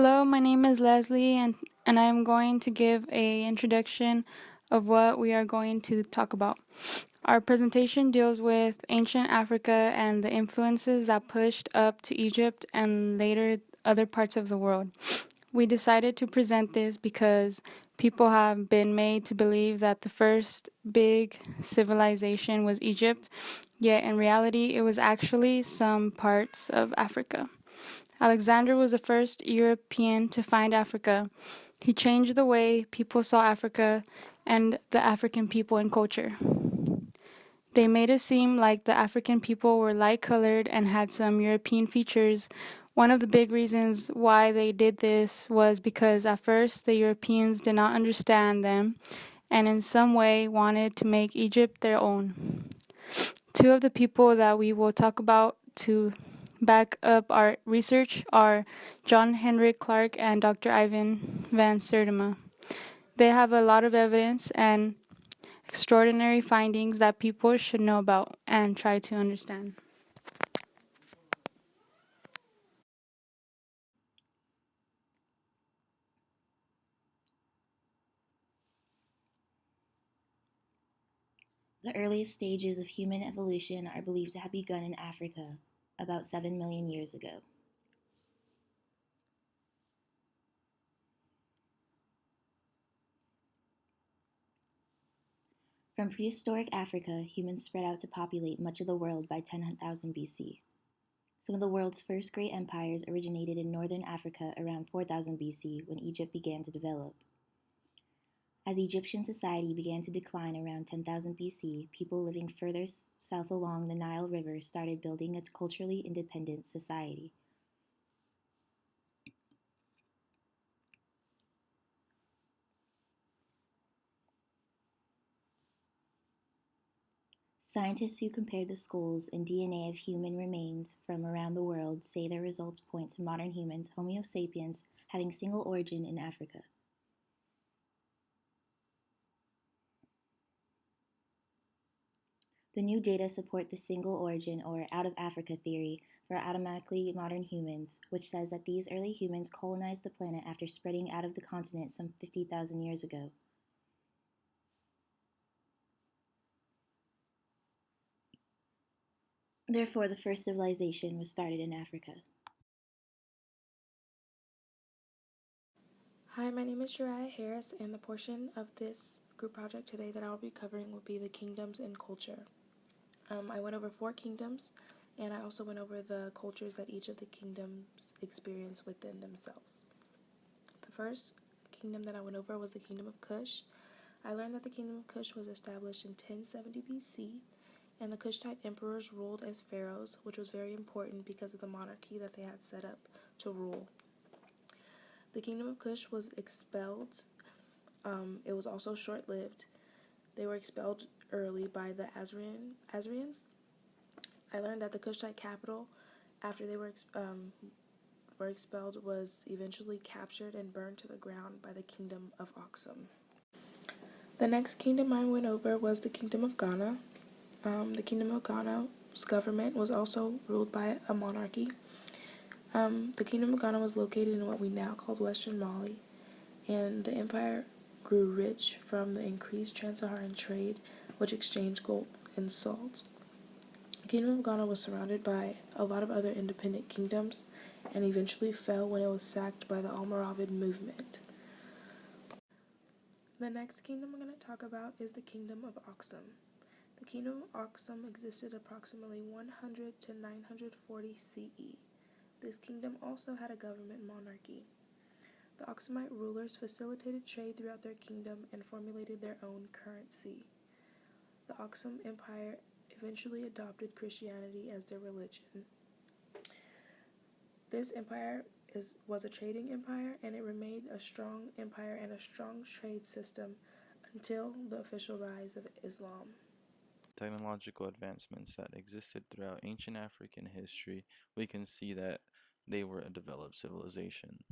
Hello, my name is Leslie, and I'm going to give a introduction of what we are going to talk about. Our presentation deals with ancient Africa and the influences that pushed up to Egypt and later other parts of the world. We decided to present this because people have been made to believe that the first big civilization was Egypt, yet in reality it was actually some parts of Africa. Alexander was the first European to find Africa. He changed the way people saw Africa and the African people and culture. They made it seem like the African people were light colored and had some European features. One of the big reasons why they did this was because at first the Europeans did not understand them and in some way wanted to make Egypt their own. Two of the people that we will talk about to back up our research are John Henrik Clark and Dr. Ivan van Sertima. They have a lot of evidence and extraordinary findings that people should know about and try to understand. The earliest stages of human evolution are believed to have begun in Africa about 7 million years ago. From prehistoric Africa, humans spread out to populate much of the world by 10,000 BC. Some of the world's first great empires originated in northern Africa around 4000 BC when Egypt began to develop. As Egyptian society began to decline around 10,000 BC, people living further south along the Nile River started building a culturally independent society. Scientists who compared the skulls and DNA of human remains from around the world say their results point to modern humans, Homo sapiens, having single origin in Africa. The new data support the single origin or out of Africa theory for automatically modern humans, which says that these early humans colonized the planet after spreading out of the continent some 50,000 years ago. Therefore, the first civilization was started in Africa. Hi, my name is Jariah Harris, and the portion of this group project today that I will be covering will be the kingdoms and culture. I went over 4 kingdoms, and I also went over the cultures that each of the kingdoms experience within themselves. The first kingdom that I went over was the Kingdom of Kush. I learned that the Kingdom of Kush was established in 1070 BC, and the Kushite emperors ruled as pharaohs, which was very important because of the monarchy that they had set up to rule. The Kingdom of Kush was expelled. It was also short-lived. They were expelled early by the Assyrians. I learned that the Kushite capital, after they were expelled, was eventually captured and burned to the ground by the Kingdom of Aksum. The next kingdom I went over was the Kingdom of Ghana. The Kingdom of Ghana's government was also ruled by a monarchy. The Kingdom of Ghana was located in what we now call Western Mali, and the empire grew rich from the increased trans-Saharan trade, which exchanged gold and salt. The Kingdom of Ghana was surrounded by a lot of other independent kingdoms and eventually fell when it was sacked by the Almoravid movement. The next kingdom I'm going to talk about is the Kingdom of Aksum. The Kingdom of Aksum existed approximately 100 to 940 CE. This kingdom also had a government monarchy. The Aksumite rulers facilitated trade throughout their kingdom and formulated their own currency. The Aksum Empire eventually adopted Christianity as their religion. This empire was a trading empire, and it remained a strong empire and a strong trade system until the official rise of Islam. Technological advancements that existed throughout ancient African history, we can see that they were a developed civilization.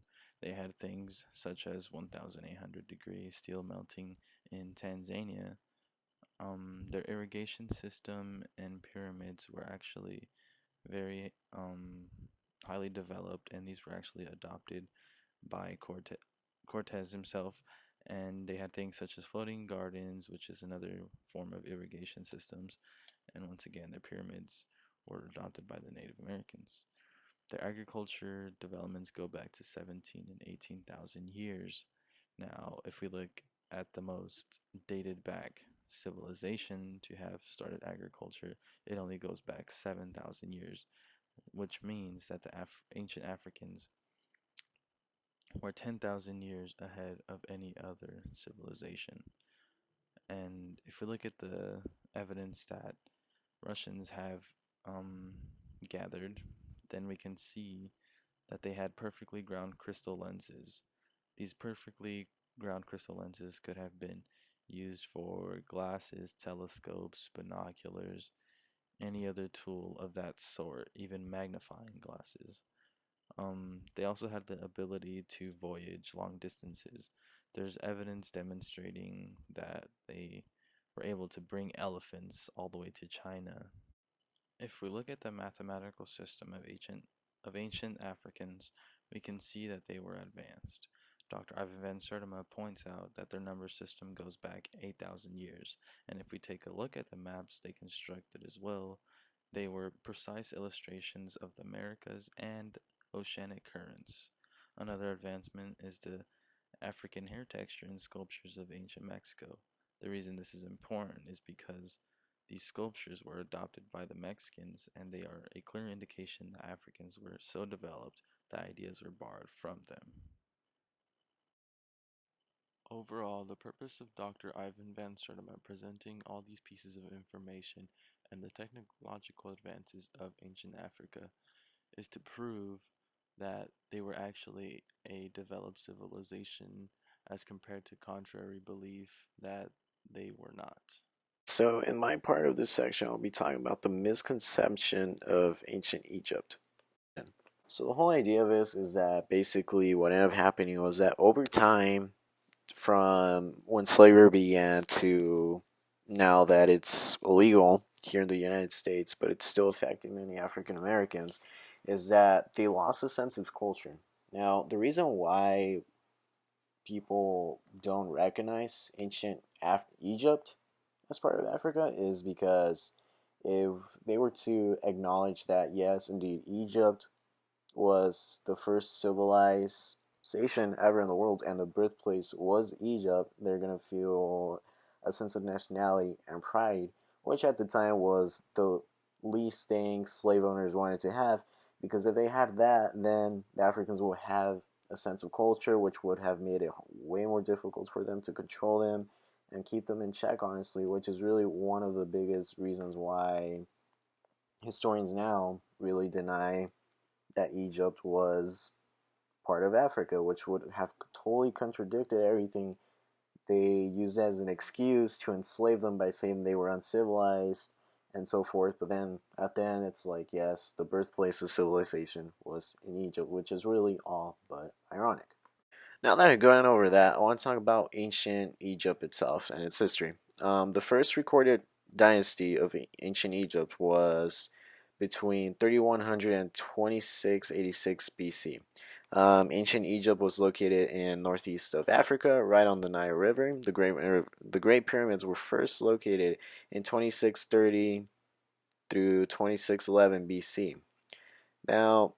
They had things such as 1,800 degree steel melting in Tanzania. Their irrigation system and pyramids were actually very highly developed, and these were actually adopted by Cortez himself, and they had things such as floating gardens, which is another form of irrigation systems, and once again, the pyramids were adopted by the Native Americans. Their agriculture developments go back to 17 and 18,000 years. Now, if we look at the most dated back civilization to have started agriculture, it only goes back 7,000 years, which means that the ancient Africans were 10,000 years ahead of any other civilization. And if we look at the evidence that Russians have um, gathered, then we can see that they had perfectly ground crystal lenses. These perfectly ground crystal lenses could have been used for glasses, telescopes, binoculars, any other tool of that sort, even magnifying glasses. They also had the ability to voyage long distances. There's evidence demonstrating that they were able to bring elephants all the way to China. If we look at the mathematical system of ancient Africans, we can see that they were advanced. Dr. Ivan van Sertima points out that their number system goes back 8,000 years, and if we take a look at the maps they constructed as well, they were precise illustrations of the Americas and oceanic currents. Another advancement is the African hair texture in sculptures of ancient Mexico. The reason this is important is because these sculptures were adopted by the Mexicans and they are a clear indication that Africans were so developed that ideas were borrowed from them. Overall, the purpose of Dr. Ivan van Sertima presenting all these pieces of information and the technological advances of ancient Africa is to prove that they were actually a developed civilization as compared to contrary belief that they were not. So, in my part of this section, I'll be talking about the misconception of ancient Egypt. So, the whole idea of this is that basically what ended up happening was that over time, from when slavery began to now that it's illegal here in the United States, but it's still affecting many African Americans, is that they lost a sense of culture. Now, the reason why people don't recognize ancient Egypt as part of Africa is because if they were to acknowledge that, yes, indeed, Egypt was the first civilization ever in the world and the birthplace was Egypt, they're going to feel a sense of nationality and pride, which at the time was the least thing slave owners wanted to have. Because if they had that, then the Africans would have a sense of culture, which would have made it way more difficult for them to control them and keep them in check, honestly, which is really one of the biggest reasons why historians now really deny that Egypt was part of Africa, which would have totally contradicted everything they used as an excuse to enslave them by saying they were uncivilized and so forth. But then at the end, it's like, yes, the birthplace of civilization was in Egypt, which is really all but ironic. Now that I've gone over that, I want to talk about ancient Egypt itself and its history. The first recorded dynasty of ancient Egypt was between 3100 and 2686 BC. Ancient Egypt was located in northeast of Africa, right on the Nile River. The Great Pyramids were first located in 2630 through 2611 BC. Now,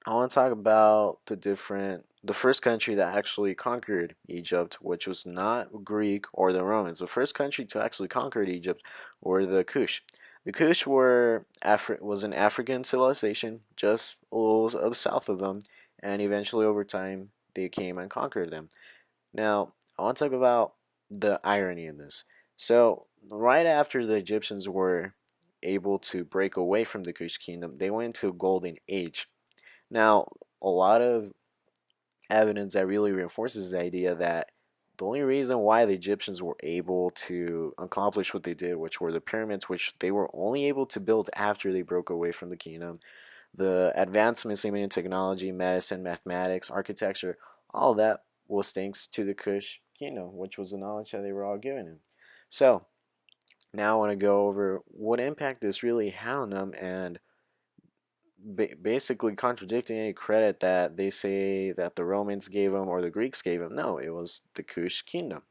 I want to talk about the first country that actually conquered Egypt, which was not Greek or the Romans. The first country to actually conquer Egypt were the Kush. The Kush was an African civilization just a little south of them, and eventually over time they came and conquered them. Now, I want to talk about the irony in this. So, right after the Egyptians were able to break away from the Kush kingdom, they went into a golden age. Now, a lot of evidence that really reinforces the idea that the only reason why the Egyptians were able to accomplish what they did, which were the pyramids, which they were only able to build after they broke away from the kingdom, the advancements in technology, medicine, mathematics, architecture, all of that was thanks to the Kush kingdom, which was the knowledge that they were all given him. So, now I want to go over what impact this really had on them and basically contradicting any credit that they say that the Romans gave him or the Greeks gave him. No, it was the Kush kingdom.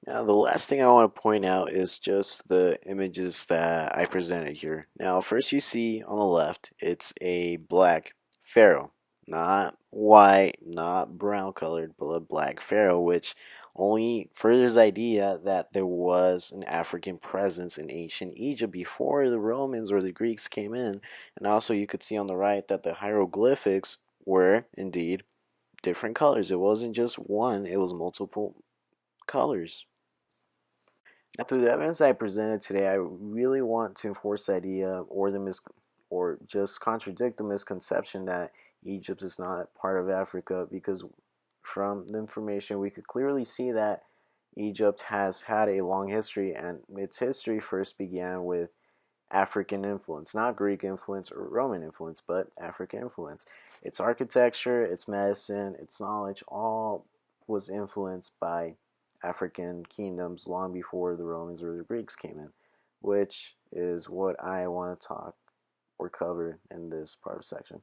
Now, the last thing I want to point out is just the images that I presented here. Now, first you see on the left, it's a black pharaoh, not white, not brown colored, but a black pharaoh, which only furthers the idea that there was an African presence in ancient Egypt before the Romans or the Greeks came in. And also, you could see on the right that the hieroglyphics were indeed different colors. It wasn't just one, it was multiple colors. Now, through the evidence I presented today, I really want to enforce the idea or just contradict the misconception that Egypt is not part of Africa, because from the information we could clearly see that Egypt has had a long history, and its history first began with African influence, not Greek influence or Roman influence, but African influence. Its architecture, its medicine, its knowledge, all was influenced by African kingdoms long before the Romans or the Greeks came in, which is what I want to talk or cover in this part of the section.